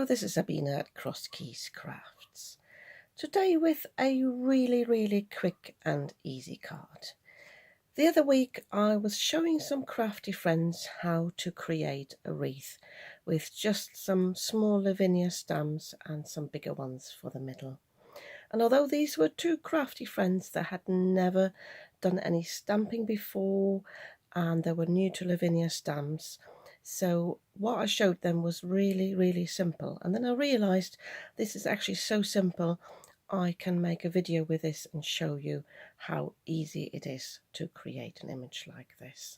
this is Lavinia at Cross Keys Crafts. Today with a really quick and easy card. The other week I was showing some crafty friends how to create a wreath with just some small Lavinia stamps and some bigger ones for the middle. And although these were two crafty friends that had never done any stamping before and they were new to Lavinia stamps, so what I showed them was really simple. And then I realized this is actually so simple I can make a video with this and show you how easy it is to create an image like this.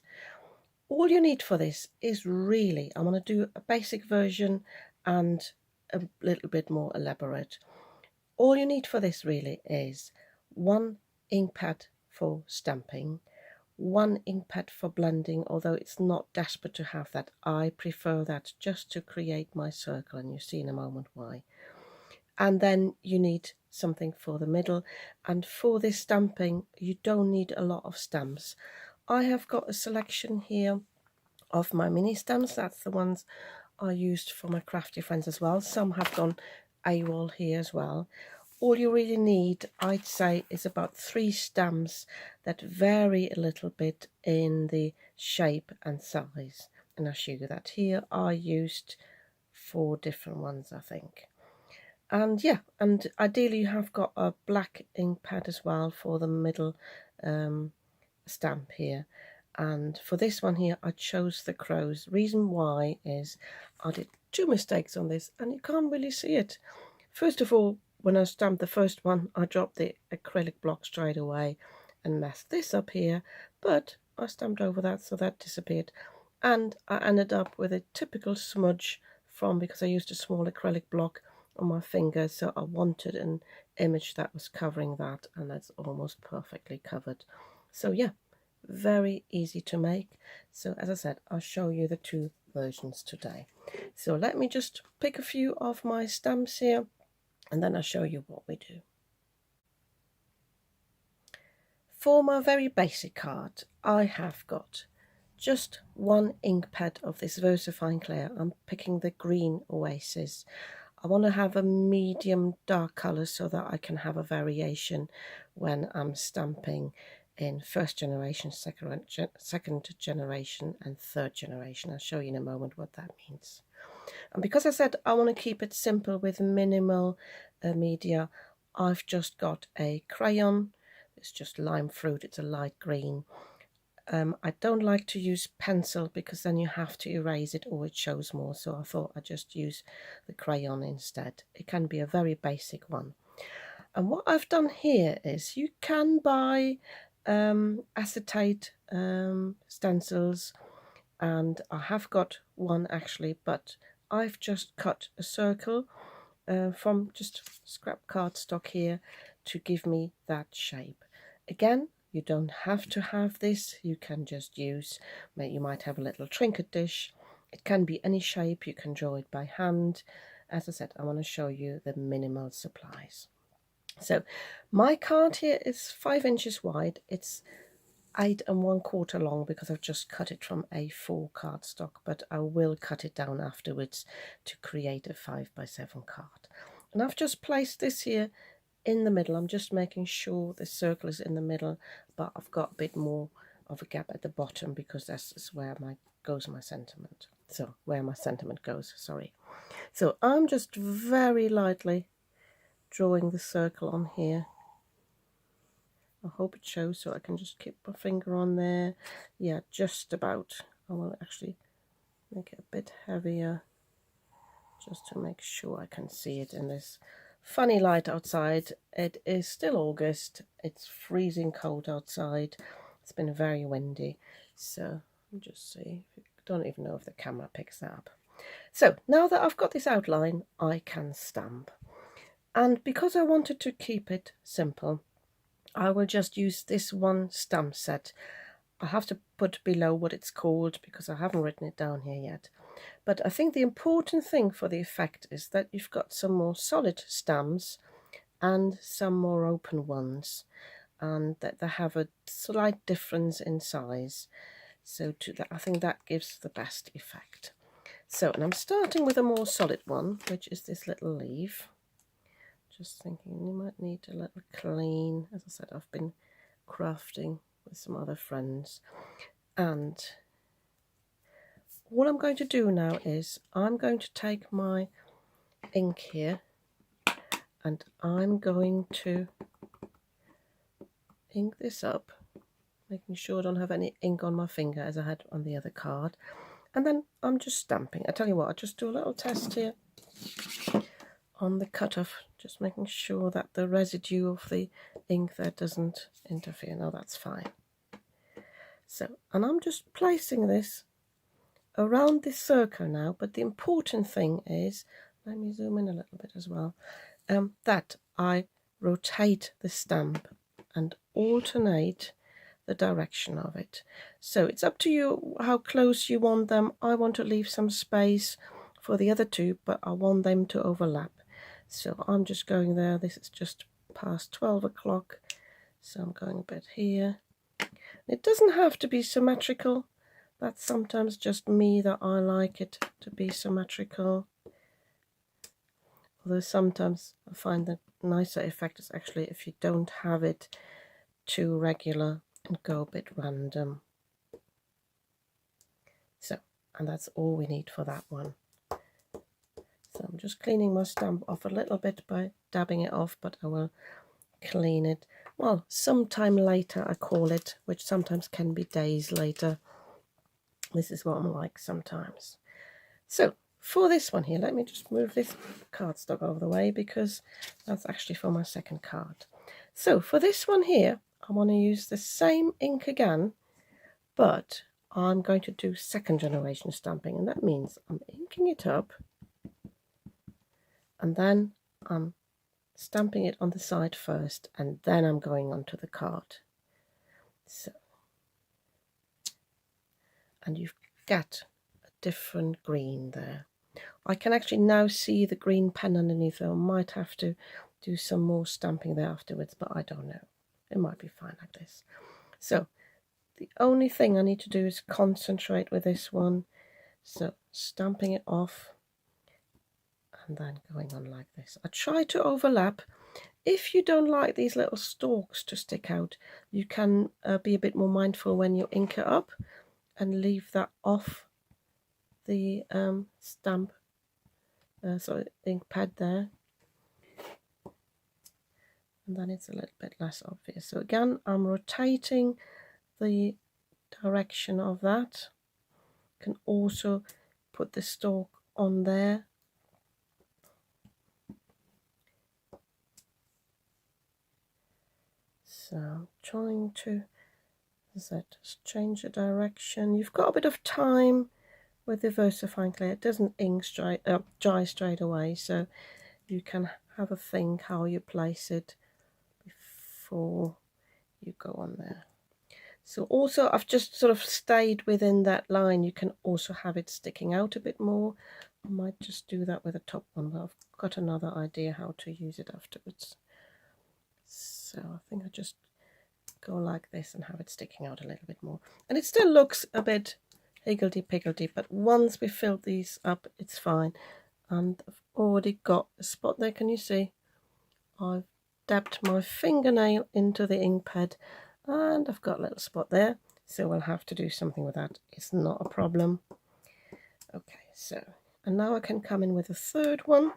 All you need for this is really, I'm going to do a basic version and a little bit more elaborate. All you need for this really is one ink pad for stamping, one ink pad for blending, although it's not desperate to have that. I prefer that just to create my circle, and you'll see in a moment why. And then you need something for the middle, and for this stamping you don't need a lot of stamps. I have got a selection here of my mini stamps. That's the ones I used for my crafty friends as well. Some have gone AWOL here as well. All you really need, I'd say, is about 3 stamps that vary a little bit in the shape and size. And I'll show you that here. I used 4 different ones, I think. And yeah, and ideally you have got a black ink pad as well for the middle stamp here. And for this one here, I chose the crows. Reason why is I did 2 mistakes on this and you can't really see it. First of all, when I stamped the first one, I dropped the acrylic block straight away and messed this up here, but I stamped over that, so that disappeared. And I ended up with a typical smudge because I used a small acrylic block on my finger, so I wanted an image that was covering that, and that's almost perfectly covered. So yeah, very easy to make. So as I said, I'll show you the 2 versions today. So let me just pick a few of my stamps here and then I'll show you what we do. For my very basic card, I have got just 1 ink pad of this VersaFine Clear. I'm picking the green Oasis. I want to have a medium dark colour so that I can have a variation when I'm stamping in 1st generation, 2nd generation and 3rd generation. I'll show you in a moment what that means. And because I said I want to keep it simple with minimal media, I've just got a crayon. It's just lime fruit, it's a light green. I don't like to use pencil because then you have to erase it or it shows more, so I thought I'd just use the crayon instead. It can be a very basic one. And what I've done here is you can buy acetate stencils, and I have got one actually, but I've just cut a circle from just scrap cardstock here to give me that shape. Again, you don't have to have this, you can just use, you might have a little trinket dish. It can be any shape, you can draw it by hand. As I said, I want to show you the minimal supplies. So my card here is 5 inches wide. It's 8 1/4 long because I've just cut it from A4 cardstock, but I will cut it down afterwards to create a 5 by 7 card. And I've just placed this here in the middle. I'm just making sure the circle is in the middle, but I've got a bit more of a gap at the bottom because that's where my sentiment. So where my sentiment goes, sorry. So I'm just very lightly drawing the circle on here. I hope it shows, so I can just keep my finger on there. Yeah, just about. I will actually make it a bit heavier just to make sure I can see it in this funny light outside. It is still August. It's freezing cold outside. It's been very windy. So I'll just see. I don't even know if the camera picks that up. So now that I've got this outline, I can stamp. And because I wanted to keep it simple, I will just use this one stamp set. I have to put below what it's called because I haven't written it down here yet. But I think the important thing for the effect is that you've got some more solid stamps and some more open ones, and that they have a slight difference in size. So I think that gives the best effect. So, and I'm starting with a more solid one, which is this little leaf. Just thinking you might need a little clean. As I said, I've been crafting with some other friends, and what I'm going to do now is I'm going to take my ink here and I'm going to ink this up, making sure I don't have any ink on my finger as I had on the other card, and then I'm just stamping. I tell you what, I'll just do a little test here on the cutoff, just making sure that the residue of the ink there doesn't interfere. No, that's fine. So, and I'm just placing this around this circle now, but the important thing is, let me zoom in a little bit as well, that I rotate the stamp and alternate the direction of it. So it's up to you how close you want them. I want to leave some space for the other two, but I want them to overlap. So I'm just going there. This is just past 12 o'clock, so I'm going a bit here. It doesn't have to be symmetrical. That's sometimes just me that I like it to be symmetrical. Although sometimes I find the nicer effect is actually if you don't have it too regular and go a bit random. So, and that's all we need for that one. So I'm just cleaning my stamp off a little bit by dabbing it off, but I will clean it, well, sometime later I call it, which sometimes can be days later. This is what I'm like sometimes. So for this one here, let me just move this cardstock over the way because that's actually for my second card. So for this one here, I want to use the same ink again, but I'm going to do second generation stamping, and that means I'm inking it up and then I'm stamping it on the side first, and then I'm going onto the card. So, and you've got a different green there. I can actually now see the green pen underneath, so I might have to do some more stamping there afterwards, but I don't know. It might be fine like this. So the only thing I need to do is concentrate with this one. So stamping it off and then going on like this. I try to overlap. If you don't like these little stalks to stick out, you can be a bit more mindful when you ink it up and leave that off the ink pad there, and then it's a little bit less obvious. So again, I'm rotating the direction of that. Can also put the stalk on there. So I'm trying to, as I said, just change the direction. You've got a bit of time with the VersaFine clay. It doesn't dry straight away, so you can have a think how you place it before you go on there. So also I've just sort of stayed within that line. You can also have it sticking out a bit more. I might just do that with the top one, but I've got another idea how to use it afterwards. So I think I just go like this and have it sticking out a little bit more. And it still looks a bit higgledy-piggledy, but once we fill these up, it's fine. And I've already got a spot there, can you see? I've dabbed my fingernail into the ink pad and I've got a little spot there, so we'll have to do something with that. It's not a problem. Okay, so, and now I can come in with a third one,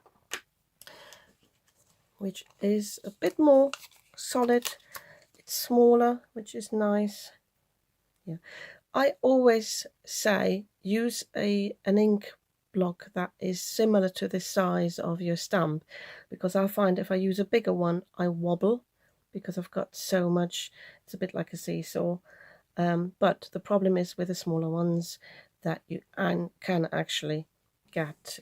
which is a bit more solid. It's smaller, which is nice. Yeah, I always say use an ink block that is similar to the size of your stamp, because I find if I use a bigger one I wobble because I've got so much. It's a bit like a seesaw, but the problem is with the smaller ones that you can actually get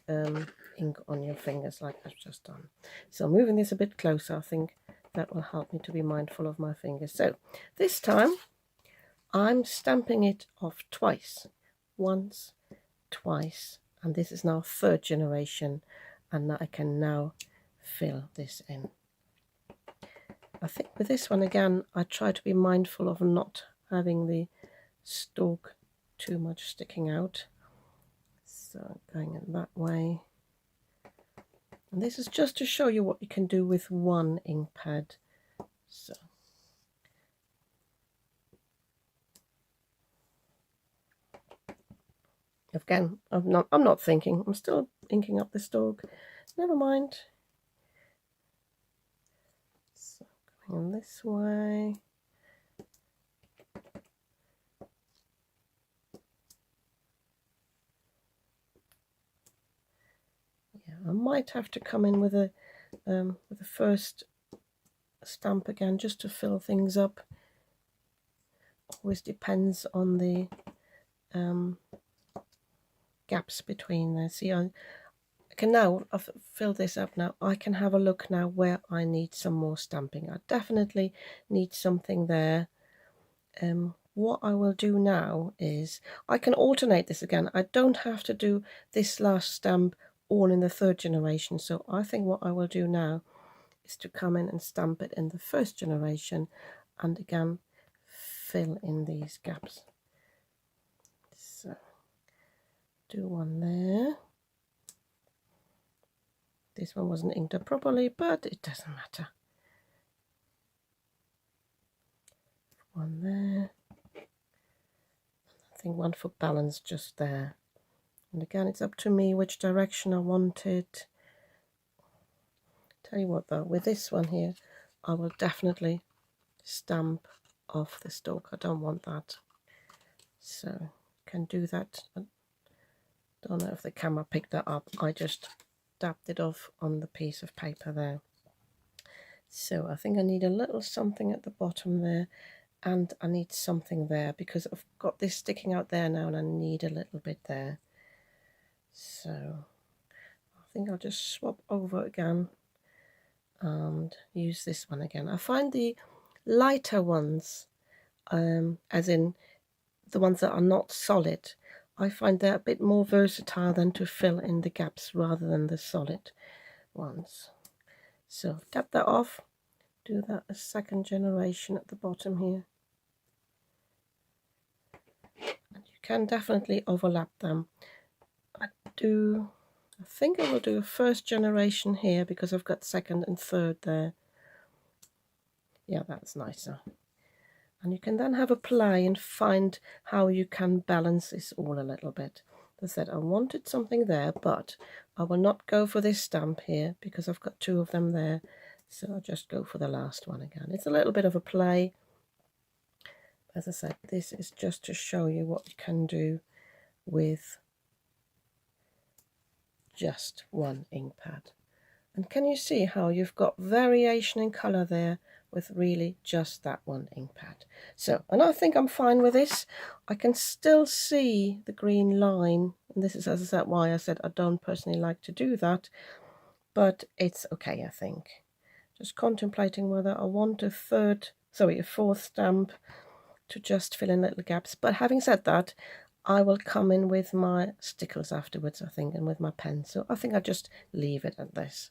ink on your fingers like I've just done. So moving this a bit closer, I think that will help me to be mindful of my fingers. So this time I'm stamping it off twice, once, twice, and this is now third generation, and I can now fill this in. I think with this one again, I try to be mindful of not having the stalk too much sticking out. So going in that way. And this is just to show you what you can do with one ink pad. So again, I'm not thinking. I'm still inking up this dog. Never mind. So going in this way. Yeah, I might have to come in with the first stamp again just to fill things up. Always depends on the gaps between there. See, I can now, I've filled this up now, I can have a look now where I need some more stamping. I definitely need something there. What I will do now is I can alternate this again. I don't have to do this last stamp all in the third generation, so I think what I will do now is to come in and stamp it in the first generation and again fill in these gaps. So do one there. This one wasn't inked up properly, but it doesn't matter. One there. I think one for balance just there. And again, it's up to me which direction I want it. Tell you what though, with this one here, I will definitely stamp off the stalk. I don't want that. So can do that. I don't know if the camera picked that up. I just dabbed it off on the piece of paper there. So I think I need a little something at the bottom there, and I need something there because I've got this sticking out there now and I need a little bit there. So I think I'll just swap over again and use this one again. I find the lighter ones, as in the ones that are not solid, I find they're a bit more versatile than to fill in the gaps rather than the solid ones. So tap that off, do that a second generation at the bottom here. And you can definitely overlap them. I think I will do a first generation here because I've got second and third there. Yeah, that's nicer. And you can then have a play and find how you can balance this all a little bit. As I said, I wanted something there, but I will not go for this stamp here because I've got two of them there. So I'll just go for the last one again. It's a little bit of a play. As I said, this is just to show you what you can do with just one ink pad. And can you see how you've got variation in colour there with really just that one ink pad? So, and I think I'm fine with this. I can still see the green line, and this is, as I said, why I said I don't personally like to do that, but it's okay, I think. Just contemplating whether I want a fourth stamp to just fill in little gaps. But having said that, I will come in with my Stickles afterwards, I think, and with my pen. So I think I'll just leave it at this.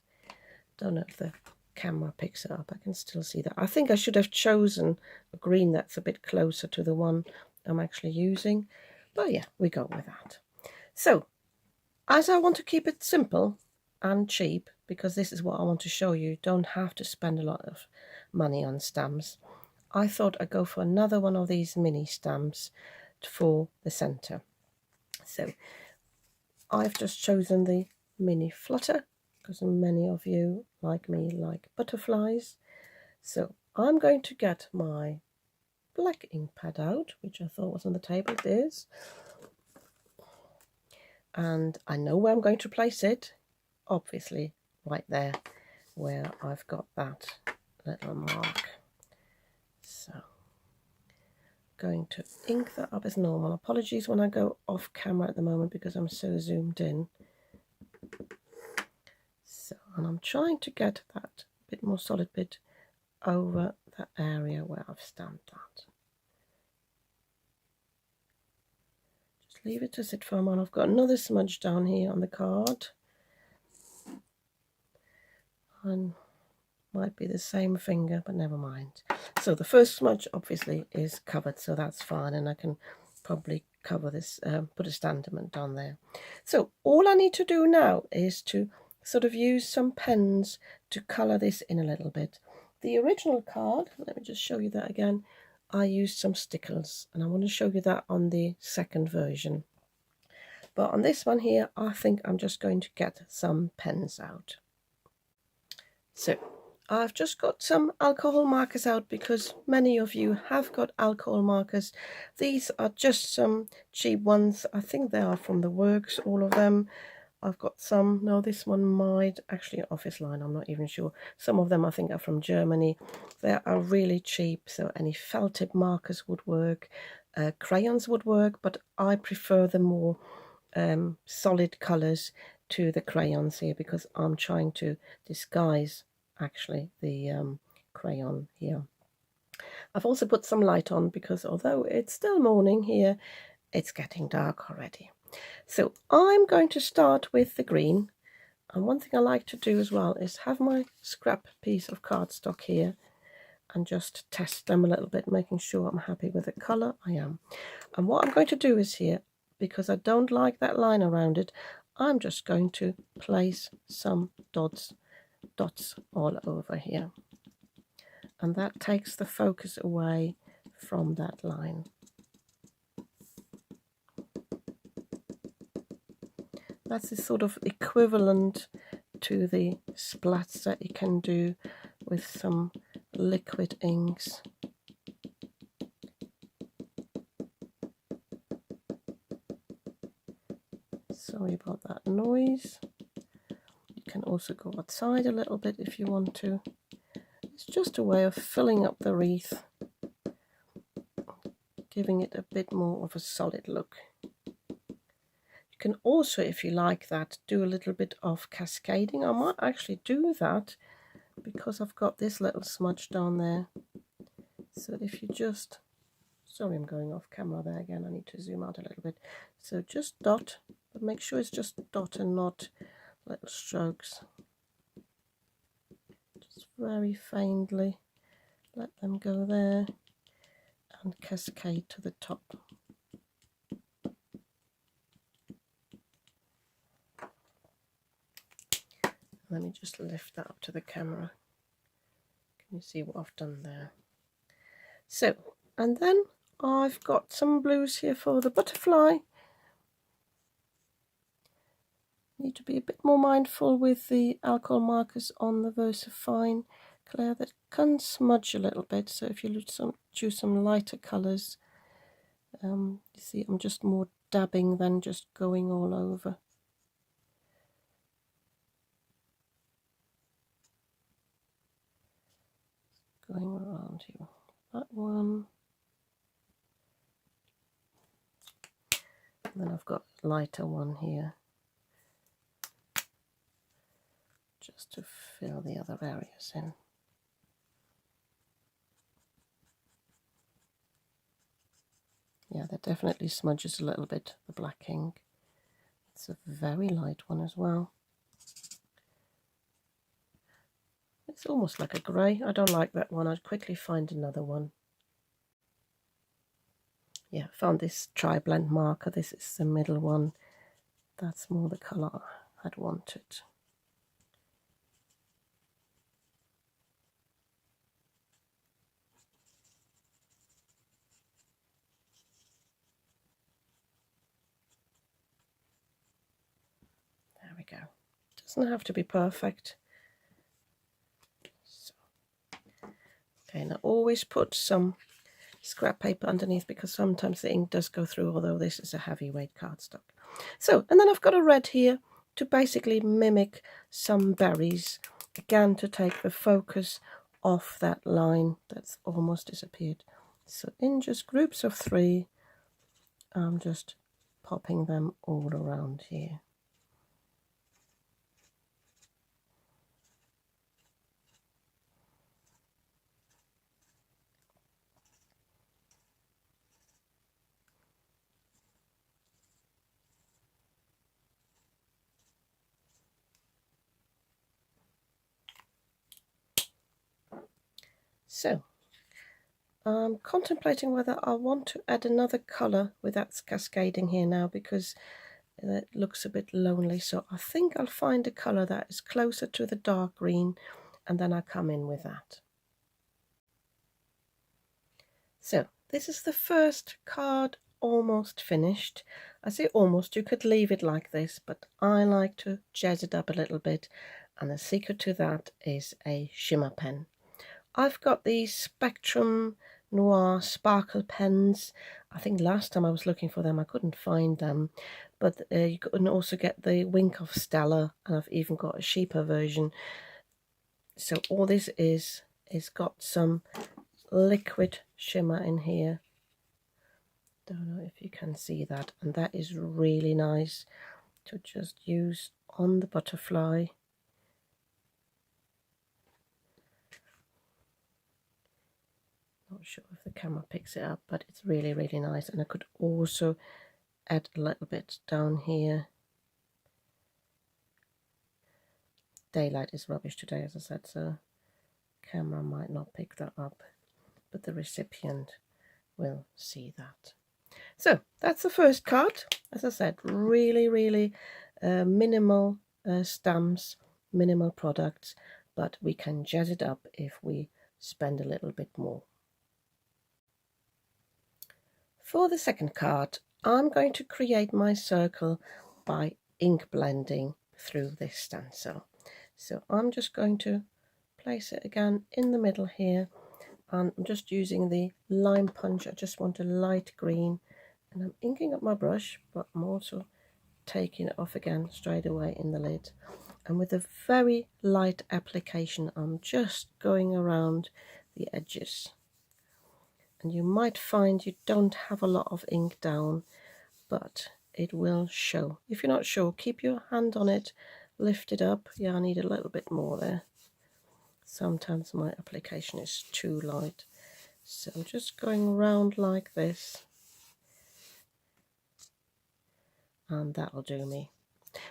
Don't know if the camera picks it up. I can still see that. I think I should have chosen a green that's a bit closer to the one I'm actually using. But yeah, we go with that. So, as I want to keep it simple and cheap, because this is what I want to show you, don't have to spend a lot of money on stamps, I thought I'd go for another one of these mini stamps for the centre. So I've just chosen the mini flutter because many of you, like me, like butterflies. So I'm going to get my black ink pad out, which I thought was on the table. It is. And I know where I'm going to place it. Obviously right there where I've got that little mark. So going to ink that up as normal. Apologies when I go off camera at the moment because I'm so zoomed in. So, and I'm trying to get that bit more solid bit over that area where I've stamped that. Just leave it to sit for a moment. I've got another smudge down here on the card. And might be the same finger, but never mind. So the first smudge obviously is covered, so that's fine, and I can probably cover this, put a standament on there. So all I need to do now is to sort of use some pens to colour this in a little bit. The original card, let me just show you that again, I used some Stickles, and I want to show you that on the second version. But on this one here, I think I'm just going to get some pens out. So I've just got some alcohol markers out because many of you have got alcohol markers. These are just some cheap ones. I think they are from the works, all of them. I've got some, no, this one might actually Office Line, I'm not even sure. Some of them I think are from Germany. They are really cheap, so any felt tip markers would work. Crayons would work, but I prefer the more solid colours to the crayons here because I'm trying to disguise actually the crayon here. I've also put some light on because although it's still morning here, it's getting dark already. So I'm going to start with the green, and one thing I like to do as well is have my scrap piece of cardstock here and just test them a little bit, making sure I'm happy with the colour. I am. And what I'm going to do is here, because I don't like that line around it, I'm just going to place some dots all over here, and that takes the focus away from that line. That's the sort of equivalent to the splats that you can do with some liquid inks. Sorry about that noise. You can also go outside a little bit if you want to. It's just a way of filling up the wreath, giving it a bit more of a solid look. You can also, if you like that, do a little bit of cascading. I might actually do that because I've got this little smudge down there. So if you just, sorry I'm going off camera there again, I need to zoom out a little bit. So just dot, but make sure it's just dot and not little strokes. Just very faintly let them go there and cascade to the top. Let me just lift that up to the camera. Can you see what I've done there? So, and then I've got some blues here for the butterfly. Need to be a bit more mindful with the alcohol markers on the VersaFine Claire, that can smudge a little bit, so if you choose some lighter colours, you see I'm just more dabbing than just going all over. Going around here, that one, and then I've got a lighter one here just to fill the other areas in. Yeah, that definitely smudges a little bit, the black ink. It's a very light one as well. It's almost like a grey. I don't like that one. I'd quickly find another one. Yeah, found this tri-blend marker. This is the middle one. That's more the colour I'd wanted. There we go. Doesn't have to be perfect. So, okay, now always put some scrap paper underneath because sometimes the ink does go through, although this is a heavyweight cardstock. So, and then I've got a red here to basically mimic some berries, again to take the focus off that line that's almost disappeared. So in just groups of 3, I'm just popping them all around here. So I'm contemplating whether I want to add another colour with that cascading here now, because it looks a bit lonely. So I think I'll find a colour that is closer to the dark green, and then I'll come in with that. So this is the first card almost finished. I say almost, you could leave it like this, but I like to jazz it up a little bit, and the secret to that is a shimmer pen. I've got these Spectrum Noir sparkle pens. I think last time I was looking for them I couldn't find them, but you can also get the Wink of Stella, and I've even got a cheaper version. So all this is got some liquid shimmer in here. Don't know if you can see that, and that is really nice to just use on the butterfly. Not sure if the camera picks it up, but it's really, really nice. And I could also add a little bit down here. Daylight is rubbish today, as I said, so camera might not pick that up, but the recipient will see that. So that's the first card. As I said, really, really minimal stamps, minimal products, but we can jazz it up if we spend a little bit more. For the second card, I'm going to create my circle by ink blending through this stencil. So I'm just going to place it again in the middle here, and I'm just using the lime punch. I just want a light green, and I'm inking up my brush, but I'm also taking it off again straight away in the lid. And with a very light application, I'm just going around the edges. And you might find you don't have a lot of ink down, but it will show. If you're not sure, keep your hand on it, lift it up. Yeah, I need a little bit more there. Sometimes my application is too light. So I'm just going around like this, and that'll do me.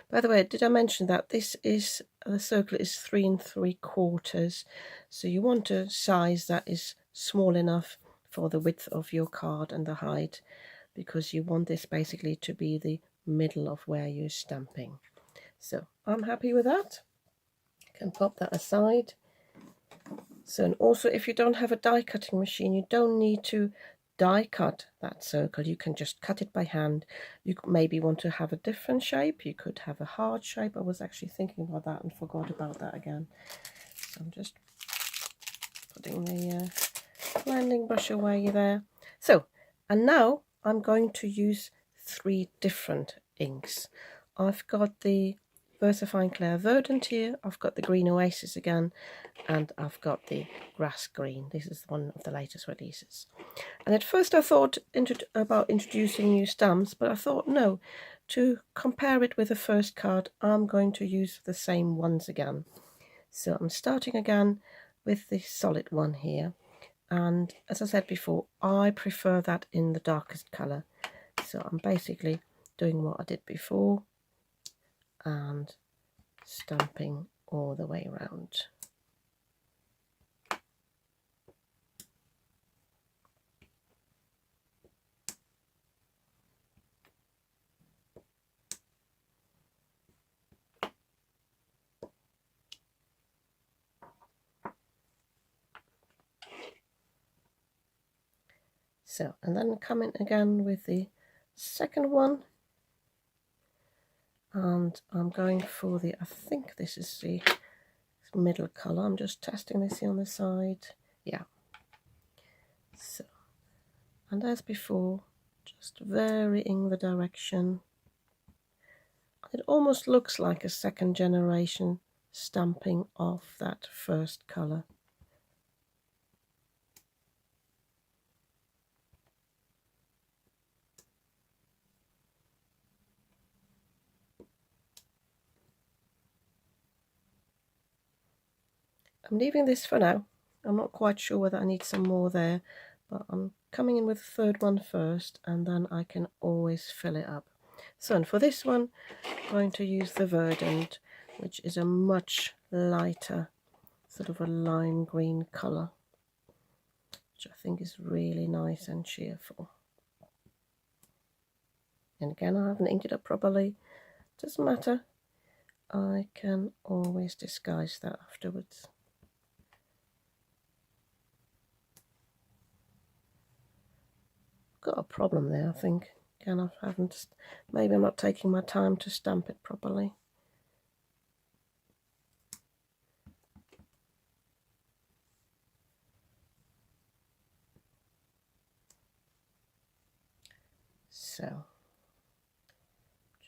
By the way, did I mention that this is, the circle is 3 3/4, so you want a size that is small enough for the width of your card and the height, because you want this basically to be the middle of where you're stamping. So I'm happy with that. Can pop that aside. So, and also if you don't have a die cutting machine, you don't need to die cut that circle. You can just cut it by hand. You maybe want to have a different shape. You could have a hard shape. I was actually thinking about that and forgot about that again. So I'm just putting the blending brush away there. So, and now I'm going to use 3 different inks. I've got the VersaFine Clair Verdant here, I've got the Green Oasis again, and I've got the Grass Green. This is one of the latest releases. And at first I thought about introducing new stamps, but I thought no, to compare it with the first card, I'm going to use the same ones again. So I'm starting again with the solid one here. And as I said before, I prefer that in the darkest colour. So I'm basically doing what I did before and stamping all the way around. So, and then coming again with the second one, and I'm going for the, I think this is the middle colour. I'm just testing this here on the side. Yeah. So, and as before, just varying the direction. It almost looks like a second generation stamping off that first colour. I'm leaving this for now. I'm not quite sure whether I need some more there, but I'm coming in with the third one first, and then I can always fill it up. So, and for this one, I'm going to use the Verdant, which is a much lighter, sort of a lime green colour. which I think is really nice and cheerful. And again, I haven't inked it up properly. Doesn't matter. I can always disguise that afterwards. Got a problem there, I think. Again, I haven't. Maybe I'm not taking my time to stamp it properly. So,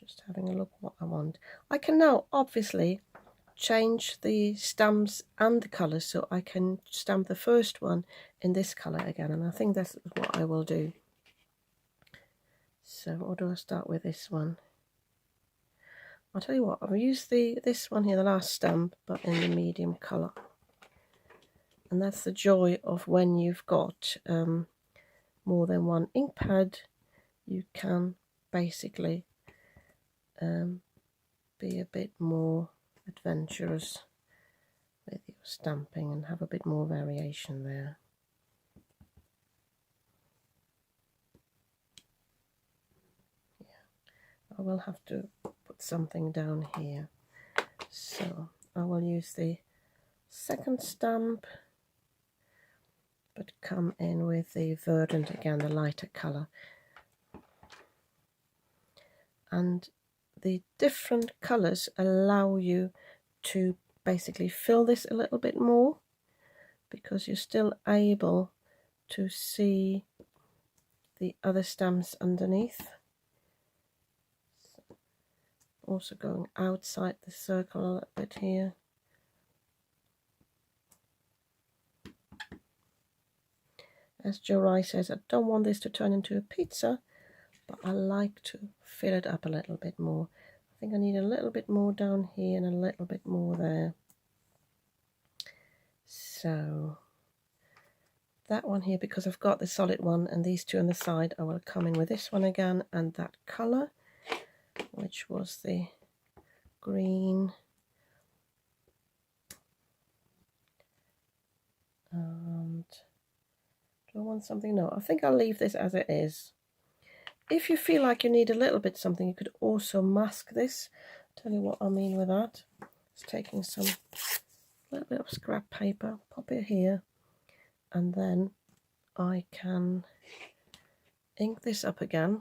just having a look what I want. I can now obviously change the stamps and the colours, so I can stamp the first one in this colour again, and I think that's what I will do. So, or do I start with this one? I'll tell you what, I'll use this one here, the last stamp, but in the medium colour. And that's the joy of when you've got more than one ink pad, you can basically be a bit more adventurous with your stamping and have a bit more variation there. Yeah, I will have to put something down here, so I will use the second stamp, but come in with the verdant again, the lighter colour. And the different colours allow you to basically fill this a little bit more, because you're still able to see the other stamps underneath. Also going outside the circle a little bit here. As Joe Rice says, I don't want this to turn into a pizza, but I like to fill it up a little bit more. I think I need a little bit more down here and a little bit more there. So that one here, because I've got the solid one and these two on the side, I will come in with this one again and that colour, which was the green. And do I want something? No, I think I'll leave this as it is. If you feel like you need a little bit something, you could also mask this. I'll tell you what I mean with that. It's taking some little bit of scrap paper, pop it here, and then I can ink this up again.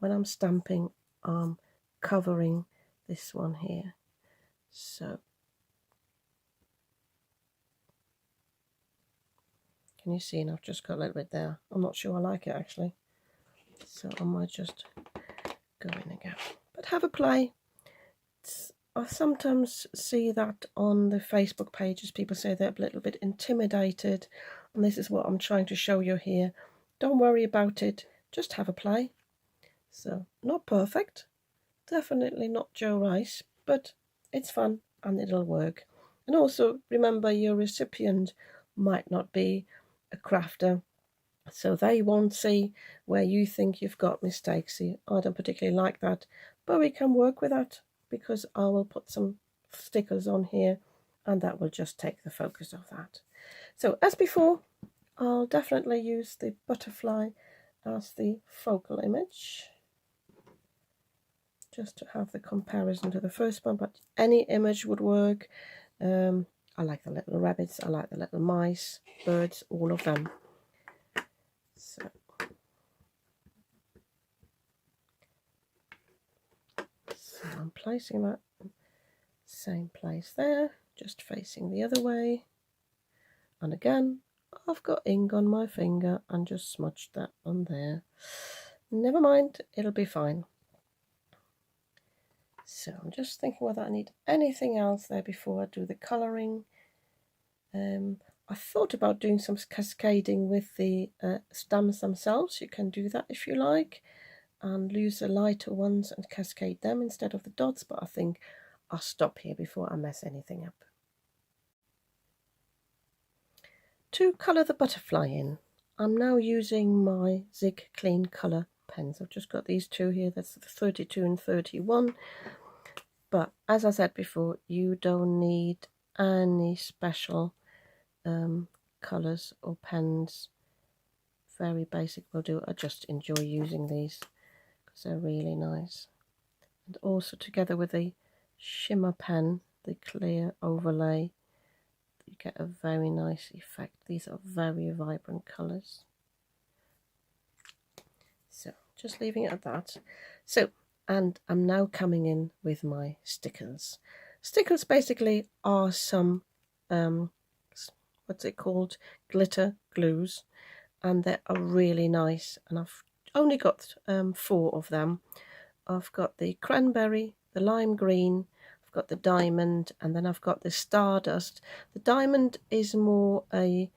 When I'm stamping, I'm covering this one here. So can you see? And I've just got a little bit there. I'm not sure I like it actually, so I might just go in again. But have a play. I sometimes see that on the Facebook pages, people say they're a little bit intimidated, and this is what I'm trying to show you here. Don't worry about it, just have a play. So, not perfect, definitely not Joe Rice, but it's fun and it'll work. And also remember, your recipient might not be a crafter, so they won't see where you think you've got mistakes. See, I don't particularly like that, but we can work with that, because I will put some stickers on here and that will just take the focus of that. So as before, I'll definitely use the butterfly as the focal image, just to have the comparison to the first one, but any image would work. I like the little rabbits, I like the little mice, birds, all of them. So I'm placing that same place there, just facing the other way. And again, I've got ink on my finger and just smudged that on there. Never mind, it'll be fine. So I'm just thinking whether I need anything else there before I do the colouring. I thought about doing some cascading with the stamps themselves. You can do that if you like, and use the lighter ones and cascade them instead of the dots, but I think I'll stop here before I mess anything up. To colour the butterfly in, I'm now using my Zig Clean Colour pens. I've just got these two here, that's the 32 and 31. But as I said before, you don't need any special colours or pens. Very basic will do. I just enjoy using these because they're really nice. And also together with the shimmer pen, the clear overlay, you get a very nice effect. These are very vibrant colours. So just leaving it at that. So, and I'm now coming in with my stickers. Stickers basically are some what's it called, glitter glues, and they are really nice, and I've only got 4 of them. I've got the cranberry, the lime green, I've got the diamond, and then I've got the stardust. The diamond is more a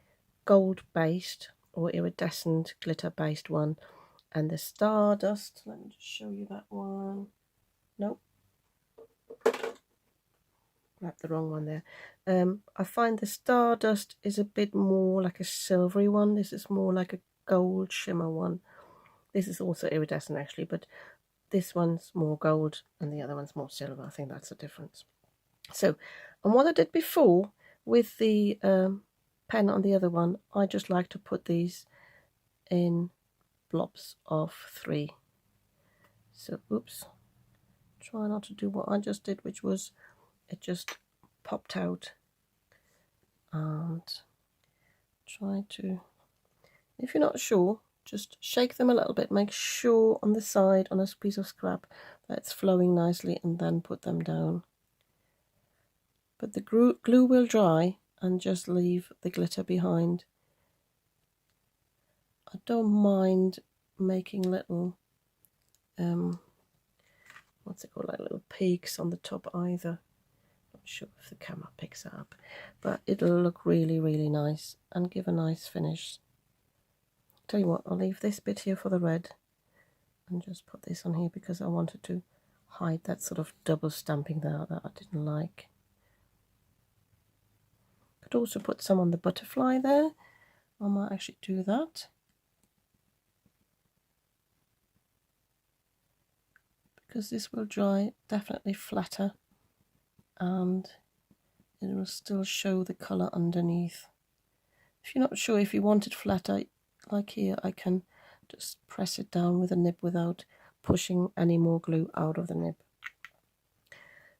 gold based or iridescent glitter based one, and the stardust, let me just show you that one. Nope, grabbed the wrong one there. I find the stardust is a bit more like a silvery one. This is more like a gold shimmer one. This is also iridescent actually, but this one's more gold and the other one's more silver. I think that's the difference. So, and what I did before with the pen on the other one, I just like to put these in blobs of 3. So, oops, try not to do what I just did, which was it just popped out, and try to, if you're not sure, just shake them a little bit, make sure on the side on a piece of scrap that it's flowing nicely, and then put them down. But the glue will dry and just leave the glitter behind. I don't mind making little what's it called, like little peaks on the top either. Not sure if the camera picks it up, but it'll look really, really nice and give a nice finish. Tell you what, I'll leave this bit here for the red and just put this on here because I wanted to hide that sort of double stamping there that I didn't like. Could also put some on the butterfly there. I might actually do that, because this will dry definitely flatter and it will still show the colour underneath. If you're not sure if you want it flatter, like here, I can just press it down with a nib without pushing any more glue out of the nib.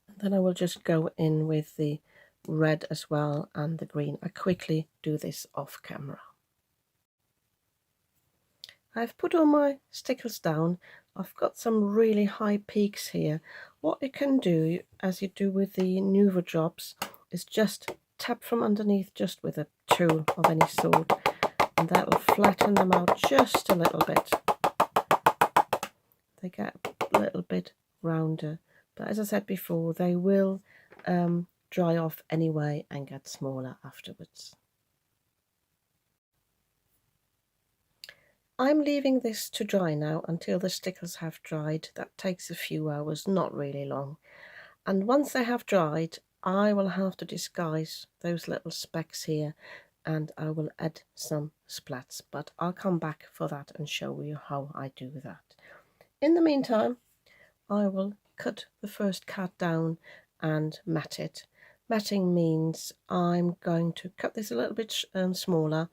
And then I will just go in with the red as well and the green. I quickly do this off camera. I've put all my stickers down. I've got some really high peaks here. What you can do, as you do with the Nuva drops, is just tap from underneath just with a tool of any sort, and that will flatten them out just a little bit. They get a little bit rounder, but as I said before, they will dry off anyway and get smaller afterwards. I'm leaving this to dry now until the stickers have dried. That takes a few hours, not really long. And once they have dried, I will have to disguise those little specks here, and I will add some splats, but I'll come back for that and show you how I do that. In the meantime, I will cut the first card down and mat it. Matting means I'm going to cut this a little bit smaller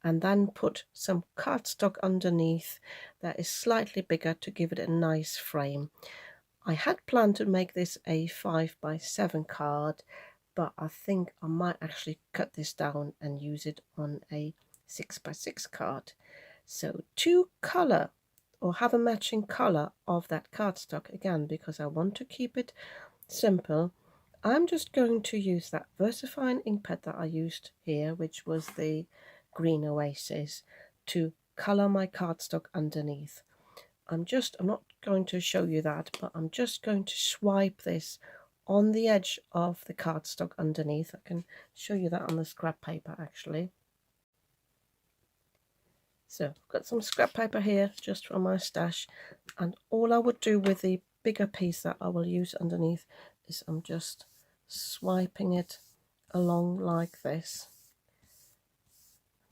and then put some cardstock underneath that is slightly bigger to give it a nice frame. I had planned to make this a 5x7 card, but I think I might actually cut this down and use it on a 6x6 card. So to colour or have a matching colour of that cardstock, again, because I want to keep it simple, I'm just going to use that VersaFine ink pad that I used here, which was the Green Oasis, to colour my cardstock underneath. I'm not going to show you that, but I'm just going to swipe this on the edge of the cardstock underneath. I can show you that on the scrap paper actually. So I've got some scrap paper here just from my stash, and all I would do with the bigger piece that I will use underneath is I'm just swiping it along like this.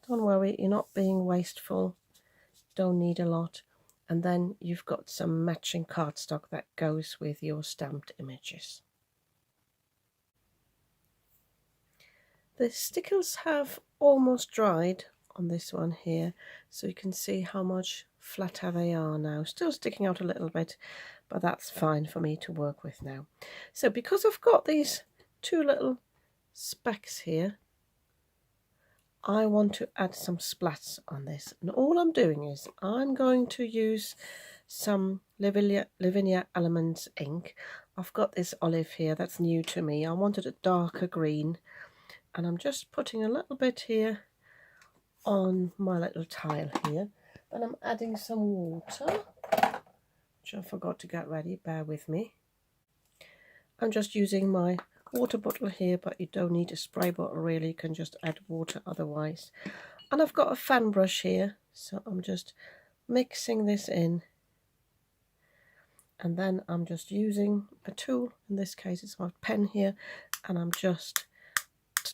Don't worry, you're not being wasteful, don't need a lot. And then you've got some matching cardstock that goes with your stamped images. The stickers have almost dried on this one here, so you can see how much flatter they are now. Still sticking out a little bit, but that's fine for me to work with now. So because I've got these two little specks here, I want to add some splats on this, and all I'm doing is I'm going to use some Lavinia Elements ink. I've got this olive here that's new to me. I wanted a darker green, and I'm just putting a little bit here on my little tile here. Then I'm adding some water, which I forgot to get ready, bear with me. I'm just using my water bottle here, but you don't need a spray bottle really, you can just add water otherwise. And I've got a fan brush here, so I'm just mixing this in, and then I'm just using a tool, in this case it's my pen here, and I'm just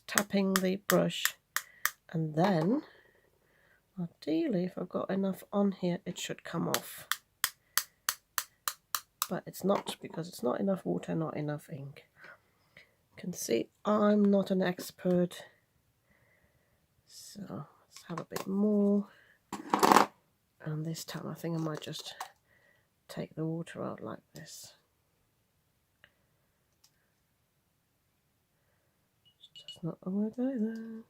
tapping the brush, and then ideally if I've got enough on here it should come off, but it's not, because it's not enough water, not enough ink. You can see I'm not an expert, so let's have a bit more, and this time I think I might just take the water out like this. It's just not the word either.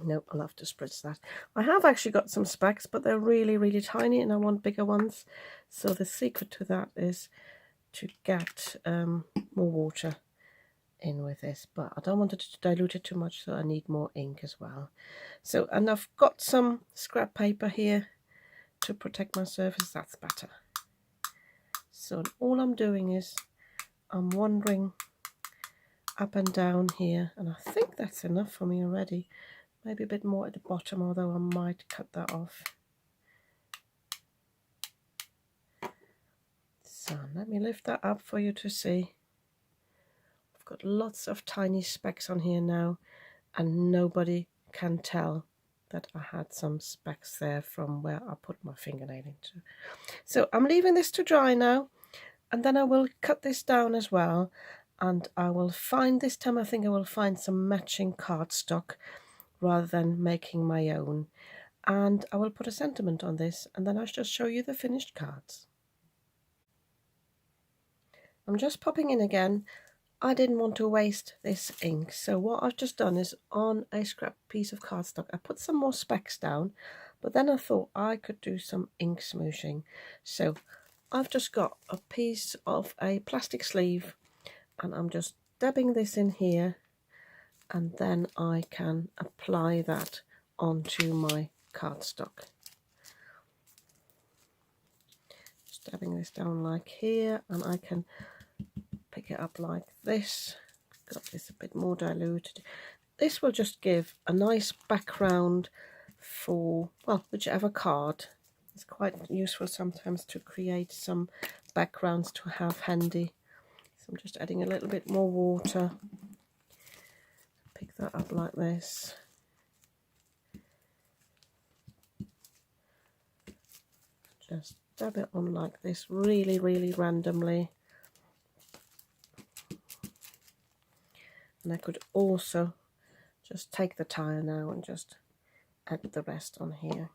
Nope, I'll have to spritz that. I have actually got some specks, but they're really, really tiny and I want bigger ones. So the secret to that is to get more water in with this, but I don't want it to dilute it too much, so I need more ink as well. So, and I've got some scrap paper here to protect my surface, that's better. So all I'm doing is I'm wandering up and down here, and I think that's enough for me already. Maybe a bit more at the bottom, although I might cut that off. So let me lift that up for you to see. I've got lots of tiny specks on here now, and nobody can tell that I had some specks there from where I put my fingernail into. So I'm leaving this to dry now, and then I will cut this down as well, and I will find, this time I think I will find some matching cardstock rather than making my own, and I will put a sentiment on this, and then I'll just show you the finished cards. I'm just popping in again. I didn't want to waste this ink, so what I've just done is on a scrap piece of cardstock I put some more specks down, but then I thought I could do some ink smooshing. So I've just got a piece of a plastic sleeve, and I'm just dabbing this in here, and then I can apply that onto my cardstock. Just dabbing this down like here, and I can pick it up like this. Got this a bit more diluted. This will just give a nice background for, well, whichever card. It's quite useful sometimes to create some backgrounds to have handy. So I'm just adding a little bit more water. Pick that up like this. Just dab it on like this, really, really randomly. And I could also just take the tile now and just add the rest on here.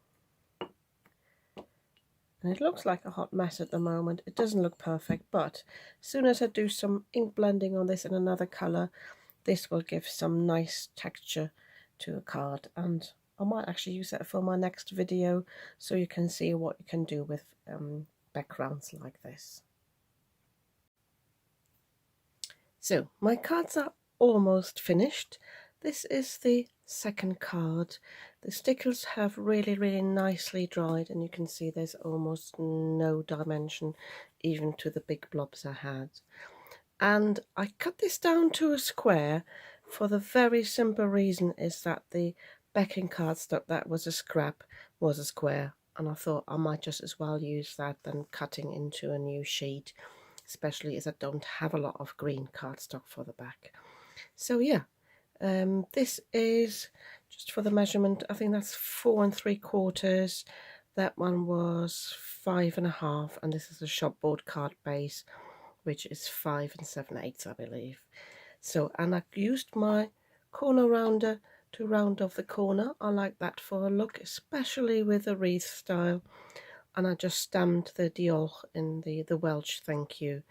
And it looks like a hot mess at the moment. It doesn't look perfect, but as soon as I do some ink blending on this in another colour, this will give some nice texture to a card, and I might actually use that for my next video so you can see what you can do with backgrounds like this. So my cards are almost finished. This is the second card. The stickles have really, really nicely dried, and you can see there's almost no dimension even to the big blobs I had. And I cut this down to a square for the very simple reason is that the backing cardstock that was a scrap was a square, and I thought I might just as well use that than cutting into a new sheet, especially as I don't have a lot of green cardstock for the back. So yeah, this is just for the measurement. I think that's 4 3/4. That one was 5 1/2, and this is a shopboard card base, which is 5 7/8, I believe. So, and I used my corner rounder to round off the corner. I like that for a look, especially with a wreath style. And I just stamped the diolch in the Welsh thank you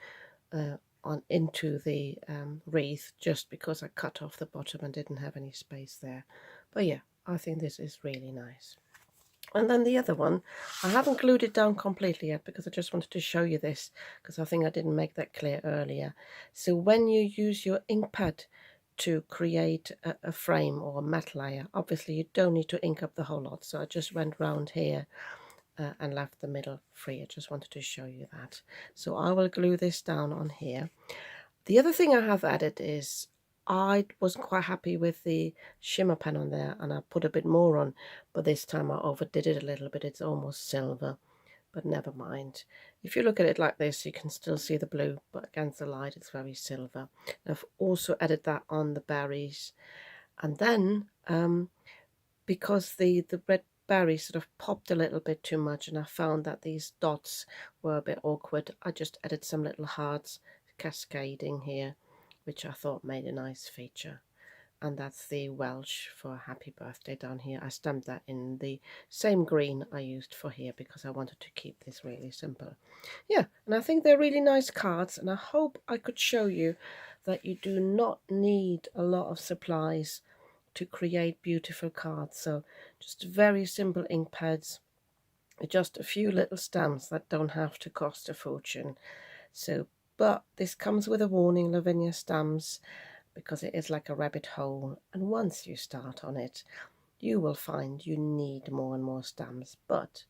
on into the wreath, just because I cut off the bottom and didn't have any space there. But yeah, I think this is really nice. And then the other one, I haven't glued it down completely yet because I just wanted to show you this, because I think I didn't make that clear earlier. So when you use your ink pad to create a frame or a matte layer, obviously you don't need to ink up the whole lot. So I just went round here and left the middle free. I just wanted to show you that. So I will glue this down on here. The other thing I have added is I wasn't quite happy with the shimmer pen on there, and I put a bit more on, but this time I overdid it a little bit. It's almost silver, but never mind. If you look at it like this, you can still see the blue, but against the light it's very silver. I've also added that on the berries, and then because the red berry sort of popped a little bit too much and I found that these dots were a bit awkward, I just added some little hearts cascading here, which I thought made a nice feature. And that's the Welsh for happy birthday down here. I stamped that in the same green I used for here because I wanted to keep this really simple. Yeah, and I think they're really nice cards, and I hope I could show you that you do not need a lot of supplies to create beautiful cards. So just very simple ink pads, just a few little stamps that don't have to cost a fortune. So, but this comes with a warning, Lavinia stamps, because it is like a rabbit hole, and once you start on it, you will find you need more and more stamps. But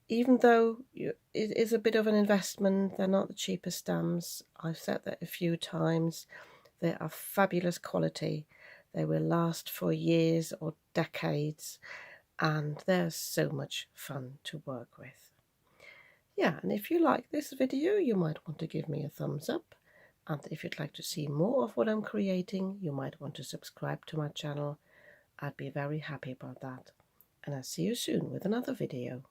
even though it is a bit of an investment, they're not the cheapest stamps. I've said that a few times. They are fabulous quality. They will last for years or decades, and they're so much fun to work with. Yeah, and if you like this video, you might want to give me a thumbs up. And if you'd like to see more of what I'm creating, you might want to subscribe to my channel. I'd be very happy about that. And I'll see you soon with another video.